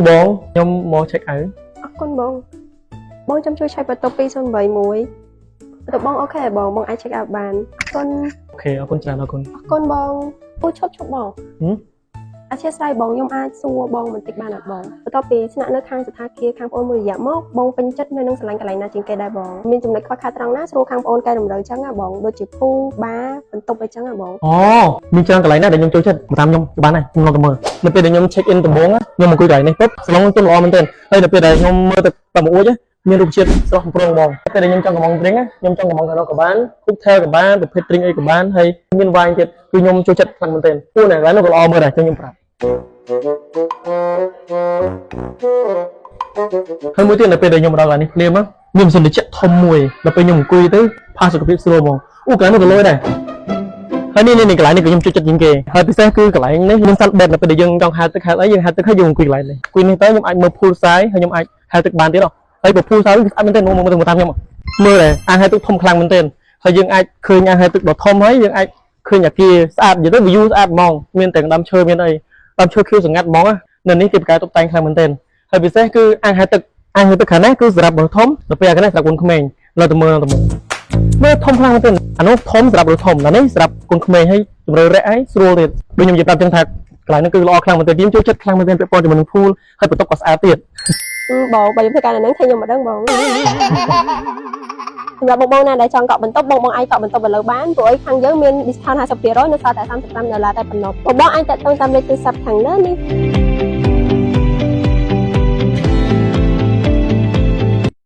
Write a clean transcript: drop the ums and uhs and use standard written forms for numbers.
bong nhom mò check out con bong chăm chui chạy vào top pi son 7 muối tụi bong ok bong ai check out bàn ok con bong ôi chốt bongอาเชียสไลบองยมอาซัวบองมันติดบานอัดบองต่อปีชนะเนื้อข้างสุดท้ายคีข้างโอนมือหยาบมอกบองเป็นจัดในน้องสลังกันไหลนาจิงเกได้บองมีจุ่มในข้อคาตรังน่าสู้ข้างโอนไกลดมเลยจังอ่ะบองโดยจีปูบ้าเป็นตบไปจังอ่ะบองอ๋อมีจังกันไหลน่าเดี๋ยวยมโจชัดมาตามยมบ้านไหนยมลองกันมือมันเป็นเดี๋ยวยมเช็คอินตัวบงอ่ะยมมาคุยกันนี่ปุ๊บสลองต้นรอมันเต้นเฮ้ยเดี๋ยวเป็นเดี๋ยวยมมือตะหมูจ้ะมีลูกเชียดสลองโปร่งบองแต่เดี๋ยวยมจังกับมองเด้งอ่ะยมจังกับมองกันเรากับบ้านคุกเทลกับบ้านแบบเพชรตริงไอกับบ้านเฮ้ยมีนวายเจ็ดคือยมโจชัดฟังมันเต้นพูดไหนแล้วเราก็รอมือไหนจังยมปรับให้มือที่ไหนเป็นเดี๋ยวยมเรากันนี่เรียมมั้งยมสนใจทอมมวยเราไปยมคุยตื้อพาสุขภาพสโลบองอู้กันเราก็เลยได้ហើយនេះកន្លែងនេះក៏ខ្ញុំចូលចិត្តជាងគេហើយពិសេសគឺកន្លែងនេះខ្ញុំសាត់បេតនៅពេលដែលយើងចង់ហែលទឹកហែលអីយើងហែលទឹកហើយយើងអង្គុយកន្លែងនេះអង្គុយនេះទៅខ្ញុំអាចមើល pool side ហើយខ្ញុំអាចហែលទឹកបានទៀតហើយបើ pool side វាស្អាតមែនទេមកតាមខ្ញុំមើលដែរអាងហែលទឹកធំខ្លាំងមែនទេហើយយើងអាចឃើញអាងហែលទឹកដ៏ធំហើយយើងអាចឃើញអាគារស្អាតនិយាយទៅ view ស្អាតហ្មងមានតែដើមឈើមានអីដើមឈើខៀវស្រងាត់ហ្មងនៅនេះគេបង្កើតតុបតែងខ្លាំងមែនទេហើយពិសេសគឺអាងហែលទឹកខាងនេះគឺសម្រាប់មនុស្សធំទៅពេលអាខាងនេះសម្រាប់កូនក្មេងเราទៅមើលមើលធំខ្លាំងមែនទេអានោះធំសម្រាប់មនុស្សធំអានេះសម្រាប់កូនក្មេងហើយជំរឿរៈហើយស្រួលទៀតដូចខ្ញុំនិយាយប្រាប់ចឹងថាកន្លែងនេះគឺល្អខ្លាំងមែនទេខ្ញុំចូលចិត្តខ្លាំងមែនទេពាក់ព័ន្ធជាមួយនឹង pool ហើយបន្ទប់ក៏ស្អាតទៀតបងបើខ្ញុំធ្វើការនៅហ្នឹងឃើញខ្ញុំមិនដឹងបងសម្រាប់បងណាដែលចង់កក់បន្ទប់បងអាចកក់បន្ទប់ទៅលើបានព្រោះអីខាងយើងមាន discount 50% នៅសល់តែ$35តែប៉ុណ្ណោះបងអាចតាក់ទងតាមលេខទូរស័ព្ទខាងលើនេះ